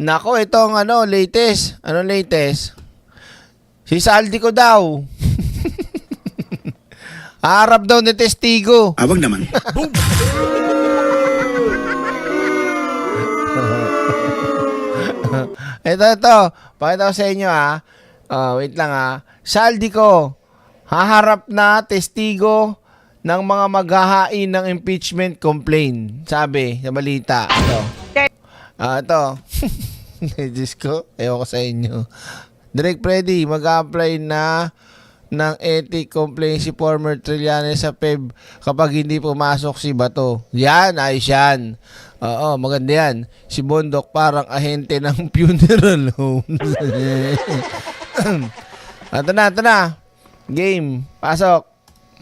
Nako, itong latest. Anong latest? Si Saldi ko daw. Harap daw ni testigo. Awag naman. Ito. Pakita ko sa inyo wait lang Saldi ko. Haharap na testigo ng mga maghahain ng impeachment complaint. Sabi sa balita. Ito. Diyos ko. Ewan ko sa inyo. Direk Freddy, mag-apply na ng ethic complaint si former Trillanes sa PEB kapag hindi pumasok si Bato. Yan, ayos yan. Oo, maganda yan. Si Bondok parang ahente ng funeral home. Ito na. Game. Pasok.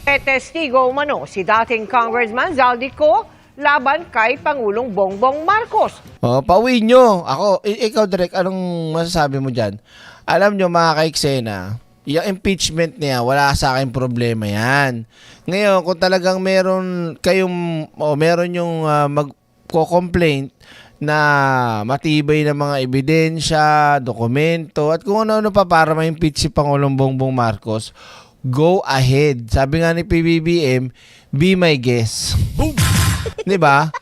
Testigo umano si dating Congressman Zaldico laban kay Pangulong Bongbong Marcos. Pauwi nyo. Ako, ikaw Direk, anong masasabi mo dyan? Alam nyo mga kaiksena, yung impeachment niya, wala sa akin problema yan. Ngayon, kung talagang meron yung magko-complaint na matibay na mga ebidensya, dokumento, at kung ano-ano pa para ma-impeach si Pangulong Bongbong Marcos, go ahead. Sabi nga ni PBBM, be my guest. Diba?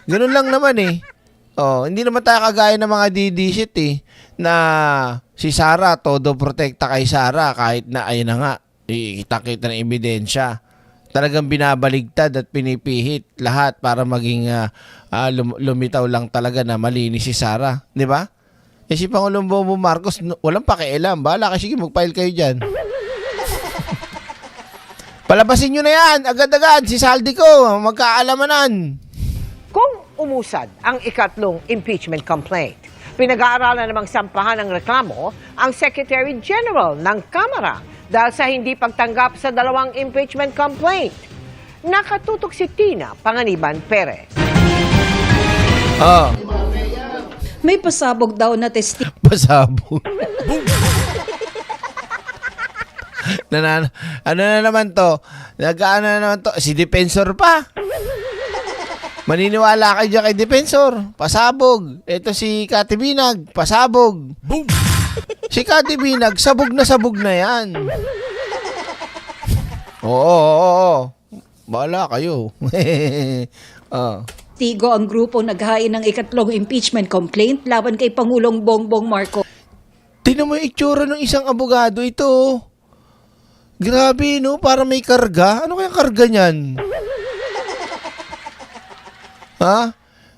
Ganun lang naman eh. Hindi naman tayo kagaya ng mga DD shit na si Sara, todo protekta kay Sara kahit na ayun na nga, kita-kita ng ebidensya. Talagang binabaligtad at pinipihit lahat para maging lumitaw lang talaga na malinis si Sara. Di ba? Si Pangulong Bongbong Marcos, walang pakialam. Bahala kasi mag-file kayo dyan. Palabasin nyo na yan, agad-agad, si Saldi ko, magkaalamanan. Kung umusad ang ikatlong impeachment complaint, pinag-aaralan namang sampahan ng reklamo ang Secretary General ng Kamara dahil sa hindi pagtanggap sa dalawang impeachment complaint. Nakatutok si Tina Panganiban Perez. May pasabog daw na testigo. Pasabog. Ano na naman to? Nag-ano na naman to? Si Defensor pa. Maniniwala kayo dyan kay Defensor. Pasabog. Ito si Kati Binag. Pasabog. Boom! Si Kati Binag, sabog na yan. Oo. Bahala kayo. Testigo ang grupo naghain ng ikatlong impeachment complaint laban kay Pangulong Bongbong Marcos. Tingnan mo yung itsura ng isang abogado ito. Grabe, no? Para may karga. Ano kaya karga niyan?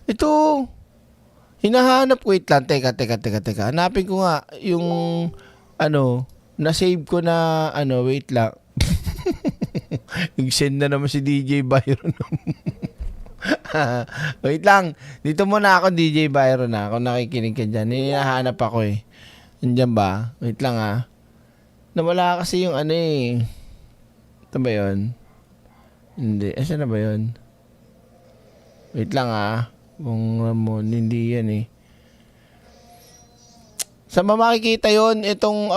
Ito. Hinahanap ko. Wait lang. Teka. Hanapin ko nga yung na-save ko na wait lang. Nag-send na naman si DJ Byron. Wait lang. Dito muna ako, DJ Byron Ako nakikinig ka dyan. Hinahanap ako Nandiyan ba? Wait lang Nawala kasi yung Ito ba yun? Hindi. Asa na ba yun? Wait lang Kung hindi yan Sa makikita yun, itong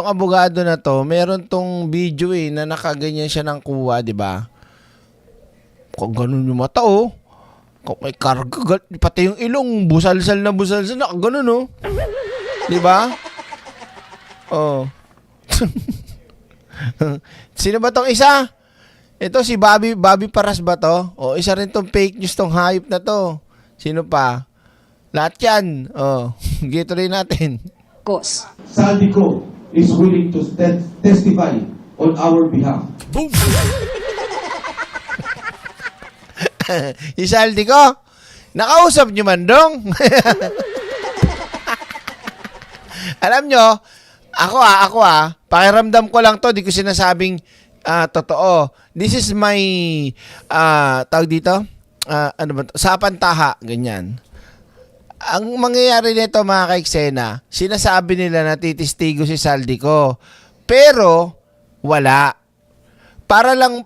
abogado na to, meron tong video na nakaganyan siya ng kuha, di ba? Kung ganun yung mata Kung may karga, pati yung ilong, busalsal na nakaganon Di ba? Sino ba tong isa? Ito si Bobby Paras ba to? Isa rin tong fake news tong hayop na to. Sino pa? Lahat yan. Gito rin natin. Saldico is willing to testify on our behalf. Boom! Isaldi ko, nakausap nyo man dong. Alam nyo, ako pakiramdam ko lang to, di ko sinasabing totoo. This is my, tawag dito, sapantaha, ganyan. Ang mangyayari nito mga kaiksena, sinasabi nila na titistigo si Saldi ko, pero wala. Para lang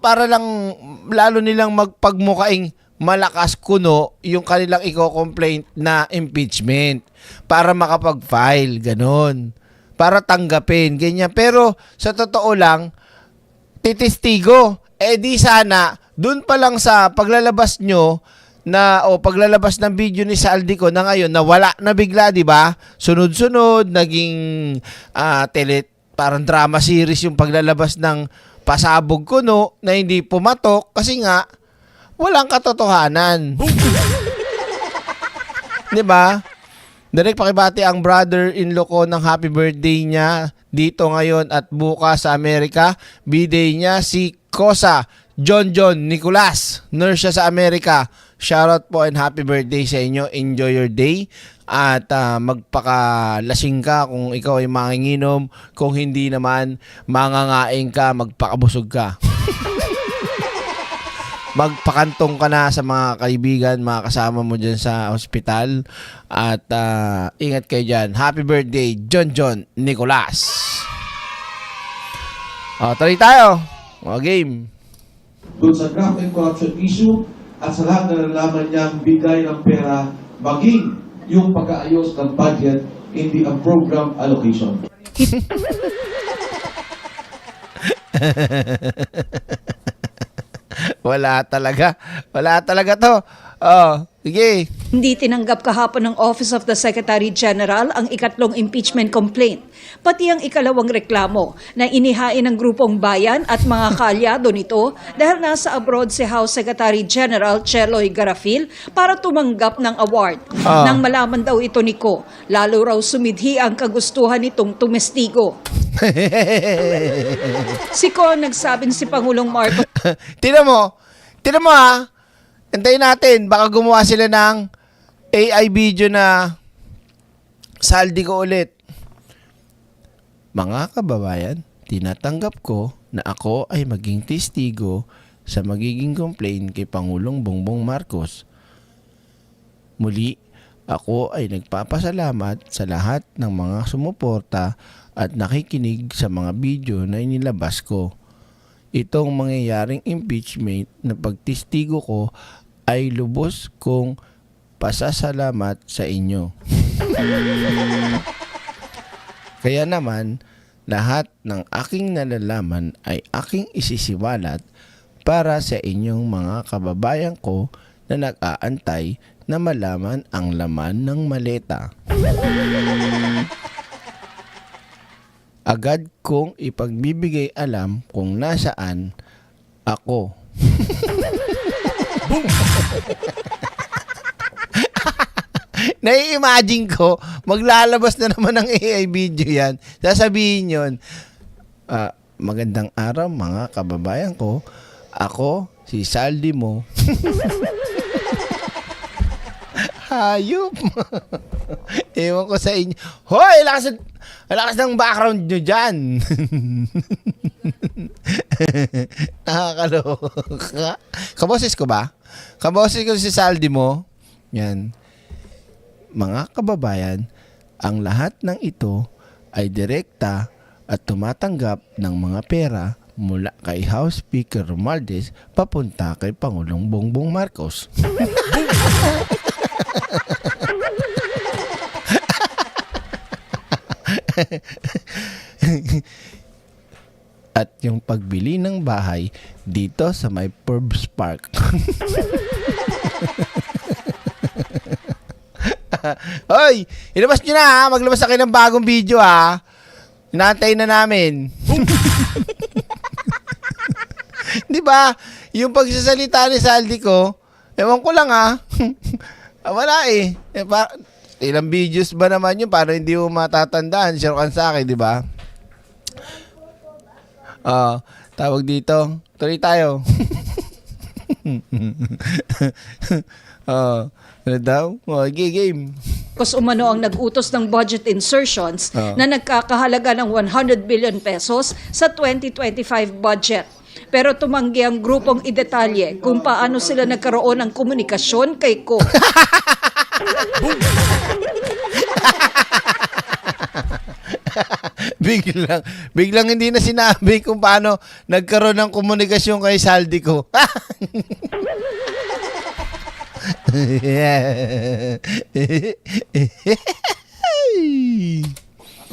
lalo nilang magpagmukaing malakas kuno yung kanilang i-complaint na impeachment para makapag-file, ganun. Para tanggapin, ganyan. Pero sa totoo lang, titistigo. Di sana, dun pa lang sa paglalabas nyo na paglalabas ng video ni Saldico na ngayon nawala na bigla, 'di ba? Sunod-sunod naging parang drama series yung paglalabas ng Pasabog Kuno na hindi pumatok kasi nga walang katotohanan. 'Di ba? Direk pakibati ang brother-in-law ko ng happy birthday niya dito ngayon at bukas sa Amerika. B-day niya si Kosa John Nicolas. Nurse siya sa Amerika. Shoutout po and happy birthday sa inyo. Enjoy your day. At magpakalasing ka kung ikaw ay manginginom. Kung hindi naman, mangangain ka, magpakabusog ka. Magpakantong ka na sa mga kaibigan, mga kasama mo dyan sa ospital. At ingat kayo dyan. Happy birthday, John Nicolas. Tuloy tayo. Game. Doon sa graft and corruption issue at sa lahat na nalaman niyang bigay ng pera maging yung pag-aayos ng budget hindi ang program allocation. Wala talaga to. Sige. Hindi tinanggap kahapon ng Office of the Secretary General ang ikatlong impeachment complaint, pati ang ikalawang reklamo na inihain ng grupong bayan at mga kaalyado nito dahil nasa abroad si House Secretary General Cheloy Garafil para tumanggap ng award. Nang malaman daw ito ni Ko, lalo raw sumidhi ang kagustuhan nitong tumestigo. Si Ko nagsabing si Pangulong Marcos Tinan mo ha. Antayin natin, baka gumawa sila ng AI video na Saldico ulit. Mga kababayan, tinatanggap ko na ako ay maging testigo sa magiging complaint kay Pangulong Bongbong Marcos. Muli, ako ay nagpapasalamat sa lahat ng mga sumuporta at nakikinig sa mga video na inilabas ko. Itong mangyayaring impeachment na pagtestigo ko ay lubos kong pasasalamat sa inyo. Kaya naman, lahat ng aking nalalaman ay aking isisiwalat para sa inyong mga kababayan ko na nag-aantay na malaman ang laman ng maleta. Agad kong ipagbibigay alam kung nasaan ako. Nai-imagine ko, maglalabas na naman ng AI video yan. Sasabihin yun, magandang araw mga kababayan ko, ako si Saldi mo. Hayop. Ewan ko sa inyo. Hoy, lakas ng background nyo dyan. Nakakaloka. Kaboses ko ba? Kaboses ko si Saldi mo. Yan. Mga kababayan, ang lahat ng ito ay direkta at tumatanggap ng mga pera mula kay House Speaker Romualdez papunta kay Pangulong Bongbong Marcos. At yung pagbili ng bahay dito sa may Forbes Park. Hoy, ilabas nyo na ha. Maglabas na kayo ng bagong video ha. Inaantay na namin. Di ba? Yung pagsasalita ni Saldico, ewan ko lang ha. Wala eh. Ilang videos ba naman yun para hindi mo matatandaan? Share ka sa akin, di ba? Tawag dito. Tuloy tayo. Ano daw? Game. Marcos umano ang nag-utos ng budget insertions na nagkakahalaga ng 100 billion pesos sa 2025 budget. Pero tumanggi ang grupong idetalye kung paano sila nagkaroon ng komunikasyon kay Ko. Biglang hindi na sinabi kung paano nagkaroon ng komunikasyon kay Saldico.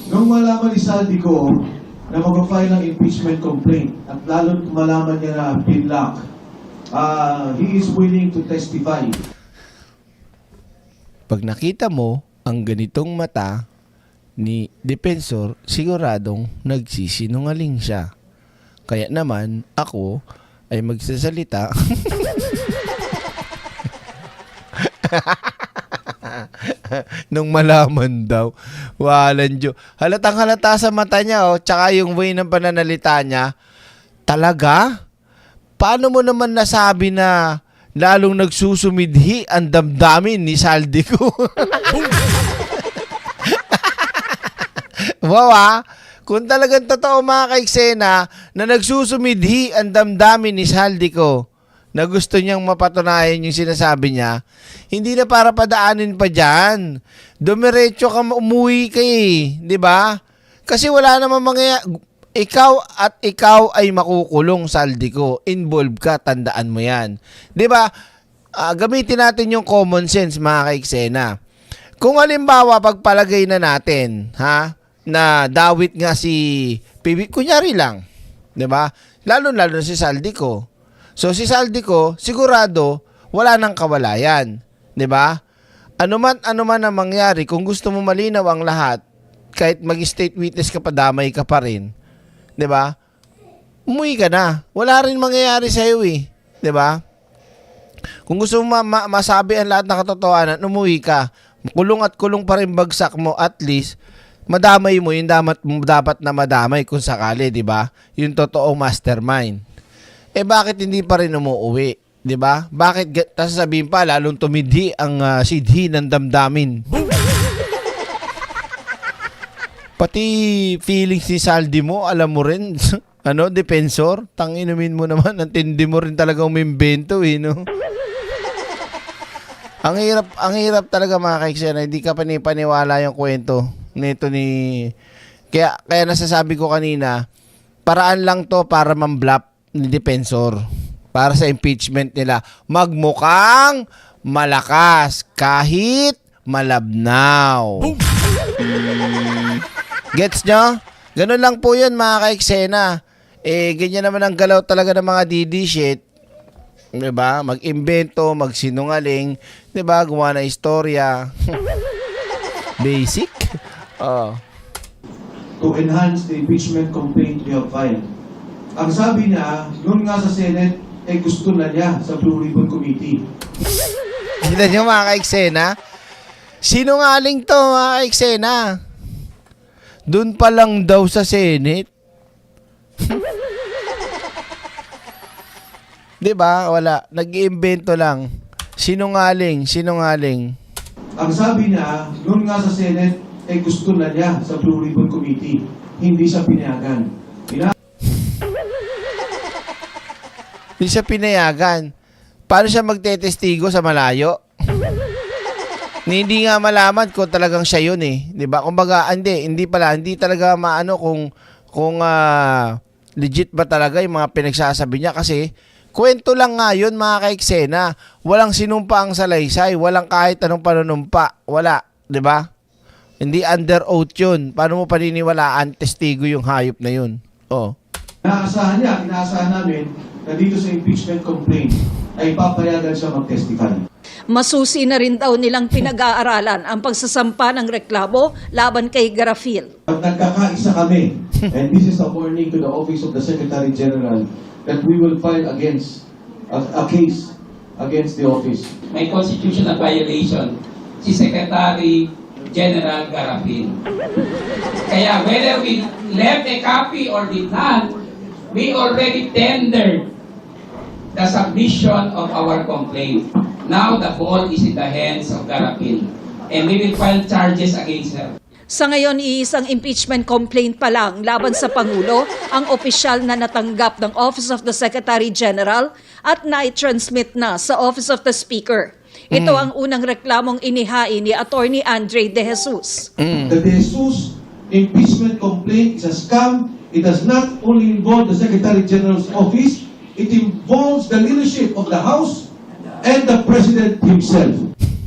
Nung malaman ni Saldico na mag-file ng impeachment complaint at lalo malaman niya na pinlock, he is willing to testify Pag nakita mo ang ganitong mata ni Depensor, siguradong nagsisinungaling siya. Kaya naman ako ay magsasalita nung malaman daw. Walang Diyo. Halatang halata sa mata niya, oh, tsaka yung way ng pananalita niya. Talaga? Paano mo naman nasabi na lalong nagsusumidhi ang damdamin ni Saldico? Wow, ah. Kung talagang totoo mga ka-eksena na nagsusumidhi ang damdamin ni Saldico na gusto niyang mapatunayan yung sinasabi niya, hindi na para padaanin pa dyan. Dumiretso ka, umuwi ka eh. Diba? Kasi wala namang mangyayari. Ikaw ay makukulong, Saldico. Involved ka, tandaan mo yan. Diba? Gamitin natin yung common sense mga ka-eksena. Kung halimbawa, pagpalagay na natin, na dawit nga si PB, kunyari lang, 'di ba? Lalo na si Saldico. So si Saldico sigurado wala nang kawalayan, 'di ba? Ano man ang mangyari, kung gusto mo malinaw ang lahat, kahit mag-state witness ka pa, damay ka pa rin, 'di ba? Umuwi ka na. Wala rin mangyayari sa iyo eh, 'di ba? Kung gusto mo masabi ang lahat ng katotohanan, umuwi ka. Kulong at kulong pa rin bagsak mo, at least madamay mo yung dapat na madamay kung sakali, di ba? Yung totoong mastermind. Bakit hindi pa rin umuwi? Di ba? Bakit sasabihin pa, lalong tumidhi ang sidhi ng damdamin? Pati feelings ni Saldi mo, alam mo rin, Depensor? Tanginumin mo naman, ang tindi mo rin talaga umimbento, eh, no? Ang hirap talaga mga ka-eksena, hindi ka panipaniwala yung kwento nito ni kaya nasasabi ko kanina, paraan lang to para mambluff ni Depensor para sa impeachment nila, magmukhang malakas kahit malabnaw. Gets nyo? Ganun lang po yun mga ka-eksena. Ganyan naman ang galaw talaga ng mga DD shit, diba? Mag-imbento, magsinungaling, diba? Gumawa na istorya. Basic. To enhance the impeachment complaint we have filed. Ang sabi niya, noon nga sa Senate, gusto na niya sa Blue Ribbon Committee. Kita nyo mga ka-eksena? Sinungaling to mga ka-eksena. Doon pa lang daw sa Senate. Diba? Wala. Nag-iimbento lang. Sinungaling. Ang sabi niya, noon nga sa Senate, gusto na niya sa Blue Ribbon Committee. Hindi siya pinayagan. Hindi siya pinayagan. Paano siya magtetestigo sa malayo? Hindi nga malaman kung talagang siya yun eh. Diba? Kumbaga, hindi talaga maano kung legit ba talaga yung mga pinagsasabi niya, kasi kwento lang nga yun mga ka-eksena. Walang sinumpa ang salaysay, walang kahit anong panunumpa. Wala, di ba? Hindi under oath yun. Paano mo paniniwalaan testigo yung hayop na yun? Inaasahan namin na dito sa impeachment complaint ay papayagan siya mag-testify. Masusi na rin daw nilang pinag-aaralan ang pagsasampa ng reklamo laban kay Garafil. Pag nagkakaisa kami, and this is a warning to the Office of the Secretary General, that we will file against a case against the office. May constitutional violation si Secretary General Garafil. Kaya whether we left a copy or did not, we already tendered the submission of our complaint. Now the ball is in the hands of Garafil, and we will file charges against her. Sa ngayon, iisang impeachment complaint pa lang laban sa Pangulo ang opisyal na natanggap ng Office of the Secretary General at na-transmit na sa Office of the Speaker. Ito ang unang reklamong inihain ni Attorney Andre De Jesus. The De Jesus impeachment complaint is a scam. It does not only involve the Secretary General's office, it involves the leadership of the House and the President himself.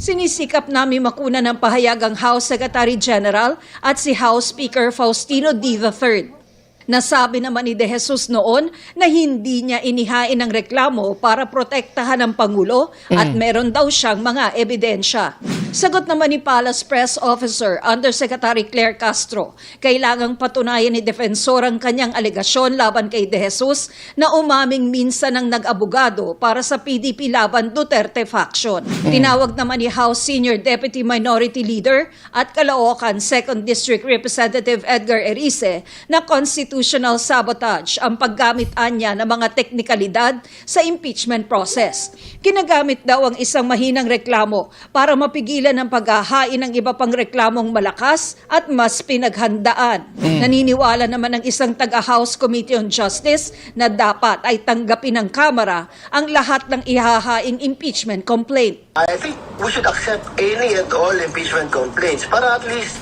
Sinisikap namin makuna ng pahayag ang House Secretary General at si House Speaker Faustino D. III. Nasabi naman ni De Jesus noon na hindi niya inihain ang reklamo para protektahan ang Pangulo at meron daw siyang mga ebidensya. Sagot naman ni Palace Press Officer Undersecretary Claire Castro, kailangang patunayan ni Defensor ang kanyang alegasyon laban kay De Jesus na umaming minsan ng nag-abogado para sa PDP laban Duterte faction. Tinawag naman ni House Senior Deputy Minority Leader at Caloocan 2nd District Representative Edgar Erice na constitutional sabotage ang paggamit anya ng mga teknikalidad sa impeachment process. Ginagamit daw ang isang mahinang reklamo para mapigilan ang paghahain ng iba pang reklamong malakas at mas pinaghandaan. Naniniwala naman ng isang taga-House Committee on Justice na dapat ay tanggapin ng Kamara ang lahat ng ihahaing impeachment complaint. I think we should accept any and all impeachment complaints para at least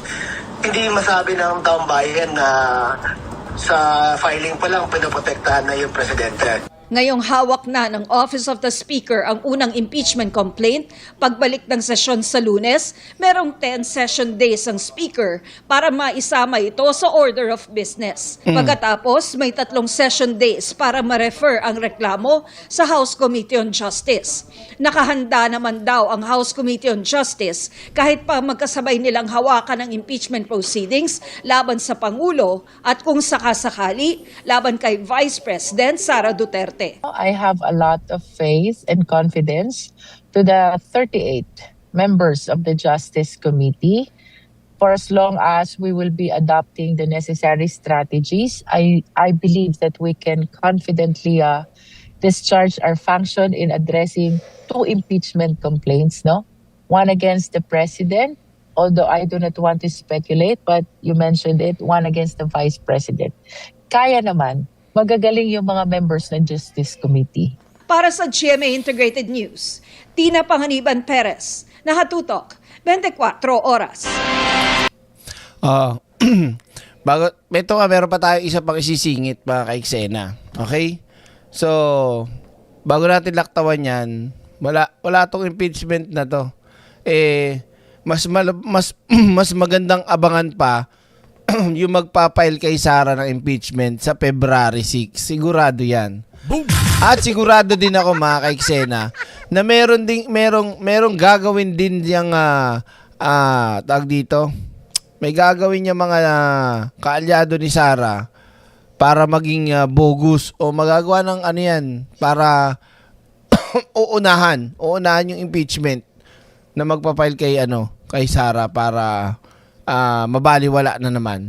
hindi masabi ng taong bayan na sa filing pa lang pinoprotektahan na yung presidente. Ngayong hawak na ng Office of the Speaker ang unang impeachment complaint, pagbalik ng sesyon sa Lunes, merong 10 session days ang Speaker para maisama ito sa order of business. Pagkatapos, may 3 session days para ma-refer ang reklamo sa House Committee on Justice. Nakahanda naman daw ang House Committee on Justice kahit pa magkasabay nilang hawakan ng impeachment proceedings laban sa Pangulo at kung sakasakali, laban kay Vice President Sara Duterte. I have a lot of faith and confidence to the 38 members of the Justice Committee. For as long as we will be adopting the necessary strategies, I believe that we can confidently discharge our function in addressing 2 impeachment complaints, no? One against the President, although I do not want to speculate, but you mentioned it, one against the Vice President. Kaya naman, magagaling yung mga members ng Justice Committee. Para sa GMA Integrated News, Tina Panganiban Perez, Nakatutok, 24 Oras. Ito nga, meron pa tayo isa pang isisingit mga kaiksena. Okay? So, bago natin laktawan yan, wala tong impeachment na to. Mas magandang abangan pa yung magpapile kay Sara ng impeachment sa February 6. Sigurado yan. Boom! At sigurado din ako mga kaiksena na merong gagawin din yung tag dito. May gagawin yung mga kaalyado ni Sara para maging bogus o magagawa ng ano yan para uunahan yung impeachment na magpapile kay Sara para mabaliwala na naman.